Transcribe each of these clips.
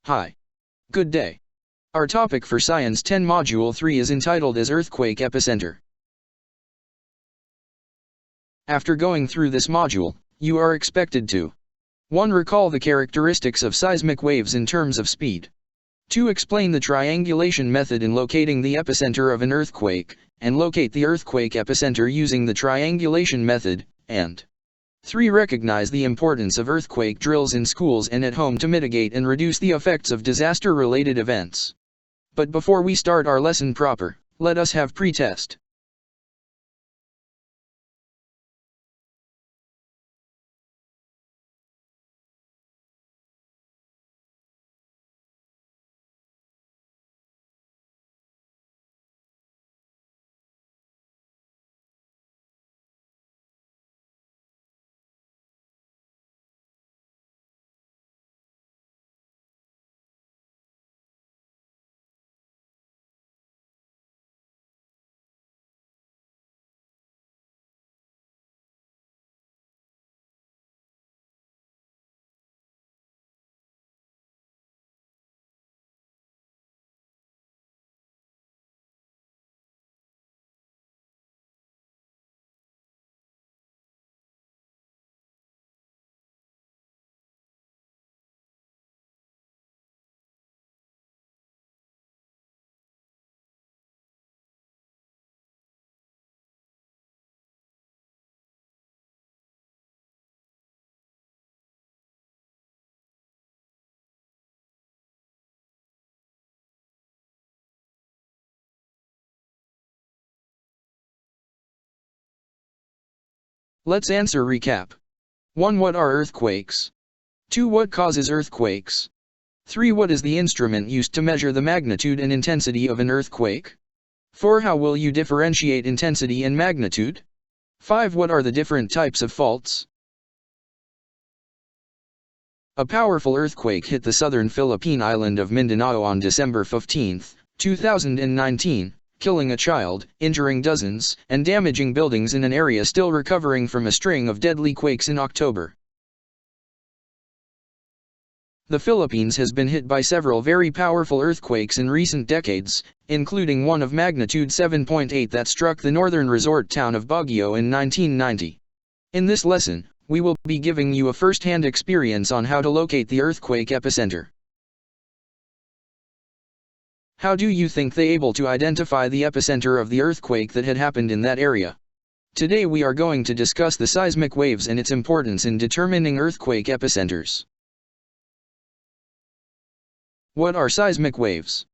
Hi. Good day. Our topic for Science 10 Module 3 is entitled as Earthquake Epicenter. After going through this module, you are expected to 1. Recall the characteristics of seismic waves in terms of speed. 2. Explain the triangulation method in locating the epicenter of an earthquake, and locate the earthquake epicenter using the triangulation method, and 3. Recognize the importance of earthquake drills in schools and at home to mitigate and reduce the effects of disaster-related events. But before we start our lesson proper, let us have pre-test. Let's answer recap. 1. What are earthquakes? 2. What causes earthquakes? 3. What is the instrument used to measure the magnitude and intensity of an earthquake? 4. How will you differentiate intensity and magnitude? 5. What are the different types of faults? A powerful earthquake hit the southern Philippine island of Mindanao on December 15, 2019. Killing a child, injuring dozens, and damaging buildings in an area still recovering from a string of deadly quakes in October. The Philippines has been hit by several very powerful earthquakes in recent decades, including one of magnitude 7.8 that struck the northern resort town of Baguio in 1990. In this lesson, we will be giving you a first-hand experience on how to locate the earthquake epicenter. How do you think they able to identify the epicenter of the earthquake that had happened in that area? Today we are going to discuss the seismic waves and its importance in determining earthquake epicenters. What are seismic waves?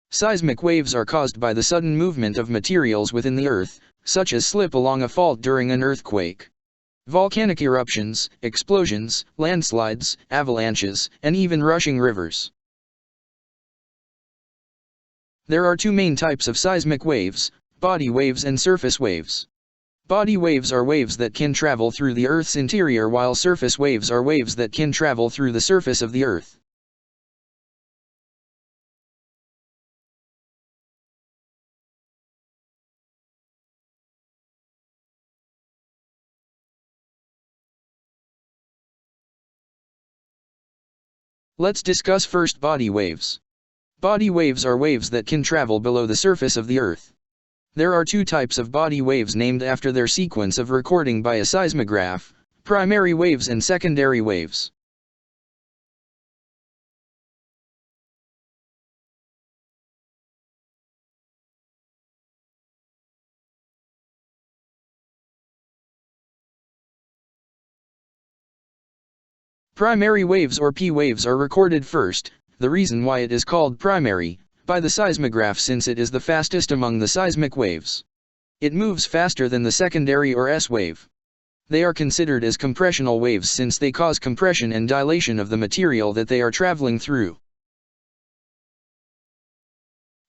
Seismic waves are caused by the sudden movement of materials within the earth, such as slip along a fault during an earthquake. Volcanic eruptions, explosions, landslides, avalanches, and even rushing rivers. There are two main types of seismic waves, body waves and surface waves. Body waves are waves that can travel through the Earth's interior, while surface waves are waves that can travel through the surface of the Earth. Let's discuss first body waves. Body waves are waves that can travel below the surface of the Earth. There are two types of body waves named after their sequence of recording by a seismograph: primary waves and secondary waves. Primary waves or P waves are recorded first. The reason why it is called primary, by the seismograph, since it is the fastest among the seismic waves. It moves faster than the secondary or S wave. They are considered as compressional waves since they cause compression and dilation of the material that they are traveling through.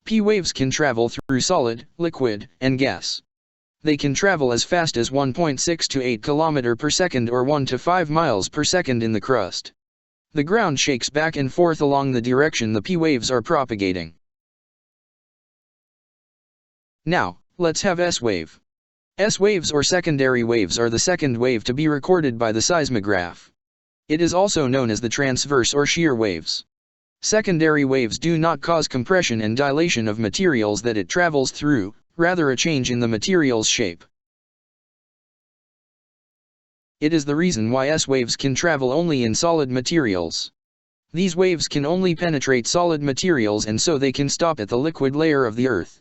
P waves can travel through solid, liquid, and gas. They can travel as fast as 1.6 to 8 km per second or 1 to 5 miles per second in the crust. The ground shakes back and forth along the direction the P waves are propagating. Now, let's have S wave. S waves or secondary waves are the second wave to be recorded by the seismograph. It is also known as the transverse or shear waves. Secondary waves do not cause compression and dilation of materials that it travels through, rather a change in the material's shape. It is the reason why S-waves can travel only in solid materials. These waves can only penetrate solid materials, and so they can stop at the liquid layer of the Earth.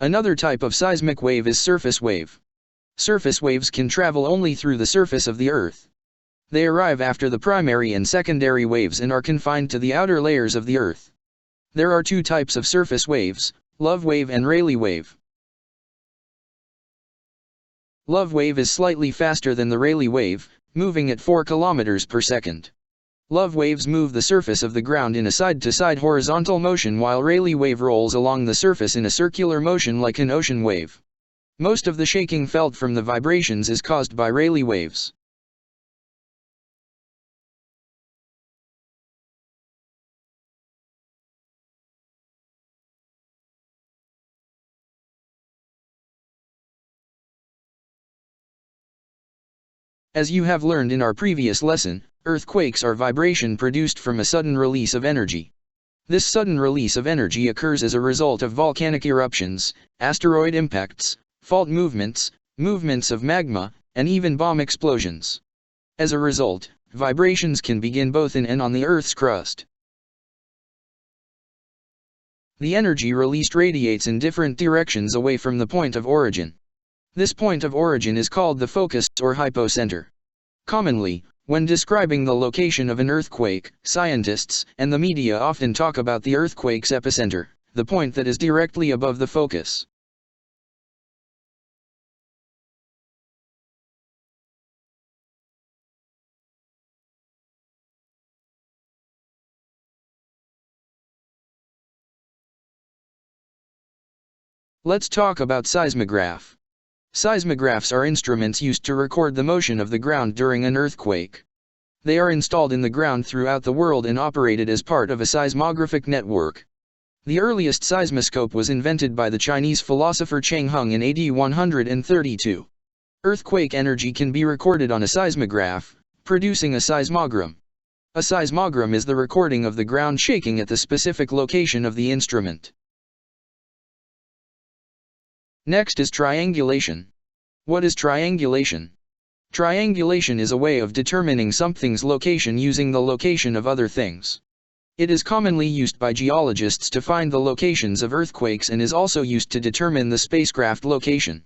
Another type of seismic wave is surface wave. Surface waves can travel only through the surface of the Earth. They arrive after the primary and secondary waves and are confined to the outer layers of the Earth. There are two types of surface waves, love wave and Rayleigh wave. Love wave is slightly faster than the Rayleigh wave, moving at 4 km per second. Love waves move the surface of the ground in a side-to-side horizontal motion, while Rayleigh wave rolls along the surface in a circular motion like an ocean wave. Most of the shaking felt from the vibrations is caused by Rayleigh waves. As you have learned in our previous lesson, earthquakes are vibration produced from a sudden release of energy. This sudden release of energy occurs as a result of volcanic eruptions, asteroid impacts, fault movements, movements of magma, and even bomb explosions. As a result, vibrations can begin both in and on the Earth's crust. The energy released radiates in different directions away from the point of origin. This point of origin is called the focus or hypocenter. Commonly, when describing the location of an earthquake, scientists and the media often talk about the earthquake's epicenter, the point that is directly above the focus. Let's talk about seismograph. Seismographs are instruments used to record the motion of the ground during an earthquake. They are installed in the ground throughout the world and operated as part of a seismographic network. The earliest seismoscope was invented by the Chinese philosopher Cheng Hung in AD 132. Earthquake energy can be recorded on a seismograph, producing a seismogram. A seismogram is the recording of the ground shaking at the specific location of the instrument. Next is triangulation. What is triangulation? Triangulation is a way of determining something's location using the location of other things. It is commonly used by geologists to find the locations of earthquakes and is also used to determine the spacecraft location.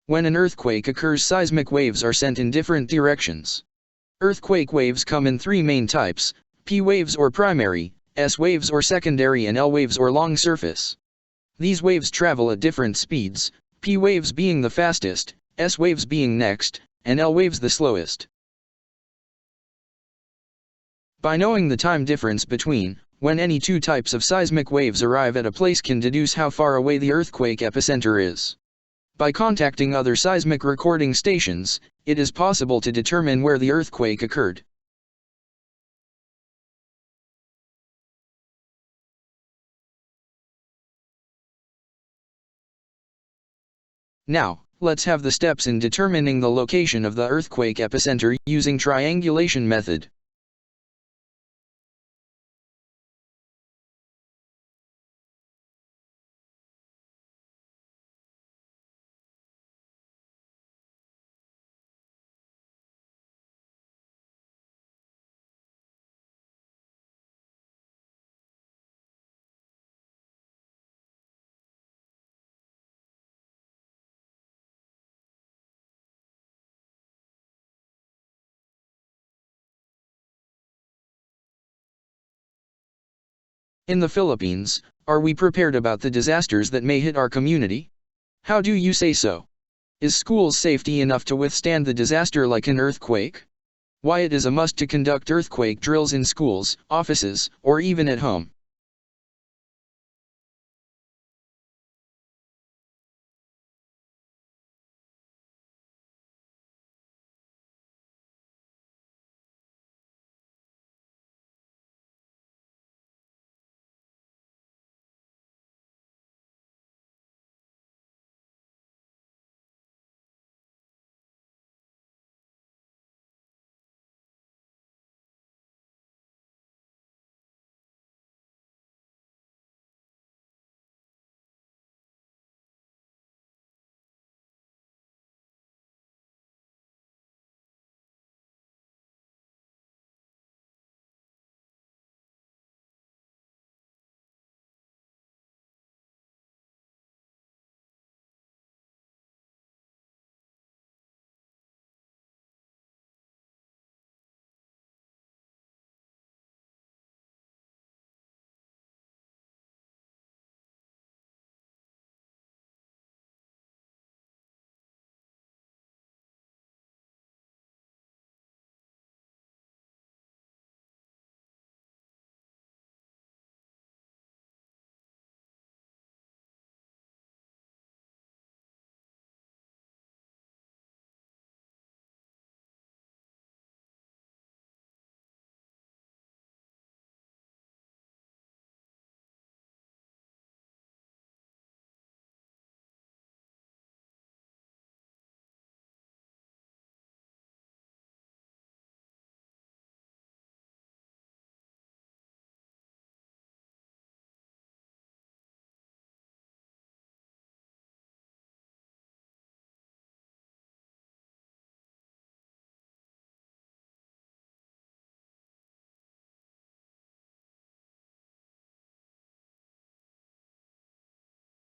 When an earthquake occurs, seismic waves are sent in different directions. Earthquake waves come in three main types: P waves or primary, S waves or secondary, and L waves or long surface. These waves travel at different speeds, P waves being the fastest, S waves being next, and L waves the slowest. By knowing the time difference between when any two types of seismic waves arrive at a place can deduce how far away the earthquake epicenter is. By contacting other seismic recording stations, it is possible to determine where the earthquake occurred. Now, let's have the steps in determining the location of the earthquake epicenter using triangulation method. In the Philippines, are we prepared about the disasters that may hit our community? How do you say so? Is schools safety enough to withstand the disaster like an earthquake? Why it is a must to conduct earthquake drills in schools, offices, or even at home.